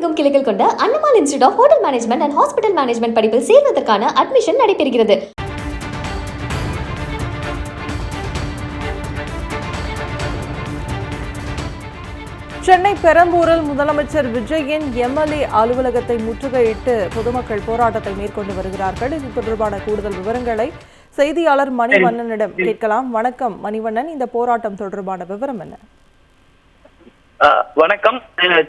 தமிழகமெங்கும் கிளைகள் கொண்ட Annamal institute of hotel management and hospital management படிப்பில் சேர்வதற்கான அட்மிஷன் நடைபெறுகிறது. சென்னை பெரம்பூரில் முதலமைச்சர் விஜயின் எம்எல்ஏ அலுவலகத்தை முற்றுகையிட்டு பொதுமக்கள் போராட்டத்தை மேற்கொண்டு வருகிறார்கள். இது தொடர்பான கூடுதல் விவரங்களை செய்தியாளர் மணிவண்ணனிடம் கேட்கலாம். வணக்கம் மணிவண்ணன், இந்த போராட்டம் தொடர்பான விவரம் என்ன? வணக்கம்.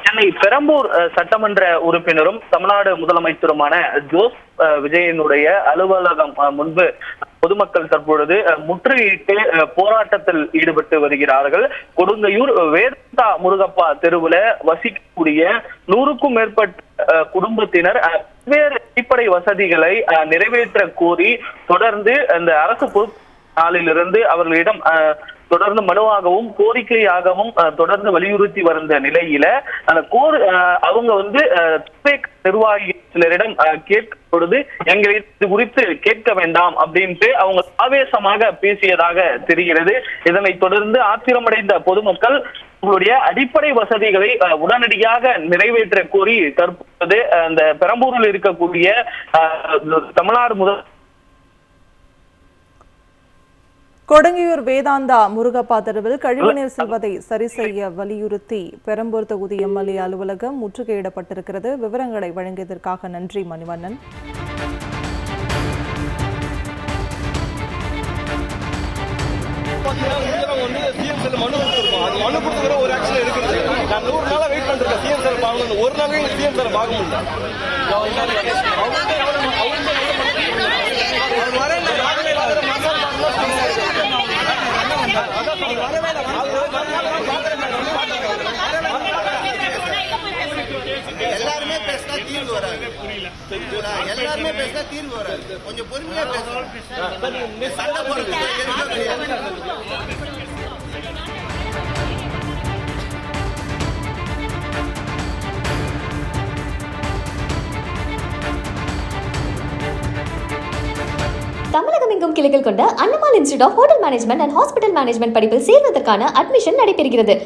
சென்னை பெரம்பூர் சட்டமன்ற உறுப்பினரும் தமிழ்நாடு முதலமைச்சருமான ஜோஸ் விஜயனுடைய அலுவலகம் முன்பு பொதுமக்கள் தற்பொழுது முற்றுகையிட்டு போராட்டத்தில் ஈடுபட்டு வருகிறார்கள். கொடுங்கையூர் வேதாந்தா முருகப்பா தெருவில் வசிக்கக்கூடிய 100க்கும் மேற்பட்ட குடும்பத்தினர் பல்வேறு அடிப்படை வசதிகளை நிறைவேற்ற கோரி தொடர்ந்து அந்த அரசு பொறுப்பு நாளிலிருந்து அவர்களிடம் தொடர்ந்து மனுவாகவும் கோரிக்கையாகவும் தொடர்ந்து வலியுறுத்தி வந்த நிலையில அந்த அவங்க நிர்வாகி சிலரிடம் கேட்கும் பொழுது எங்களை இது குறித்து கேட்க வேண்டாம் அப்படின்ட்டு அவங்க ஆவேசமாக பேசியதாக தெரிகிறது. இதனைத் தொடர்ந்து ஆத்திரமடைந்த பொதுமக்கள் உங்களுடைய அடிப்படை வசதிகளை உடனடியாக நிறைவேற்ற கோரி தற்போது அந்த பெரம்பூரில் இருக்கக்கூடிய தமிழ்நாடு கொடுங்கையூர் வேதாந்தா முருகப்பா தெருவில் கழிவுநீர் செல்வதை சரி செய்ய வலியுறுத்தி பெரம்பூர் தொகுதி எம்எல்ஏ அலுவலகம் முற்றுகையிடப்பட்டிருக்கிறது. விவரங்களை வழங்கியதற்காக நன்றி மணிவண்ணன். எல்லாருமே பேசினா தீர்வு வராது. எல்லாருமே பேசினா தீர்வு வராது. கொஞ்சம் பொறுமையா பேசணும். சண்டை போடுறது தமிழகமெங்கும் கிளைகள் கொண்ட Annamal institute of hotel management and hospital management படிப்பில் சேர்வதற்கான அட்மிஷன் நடைபெறுகிறது.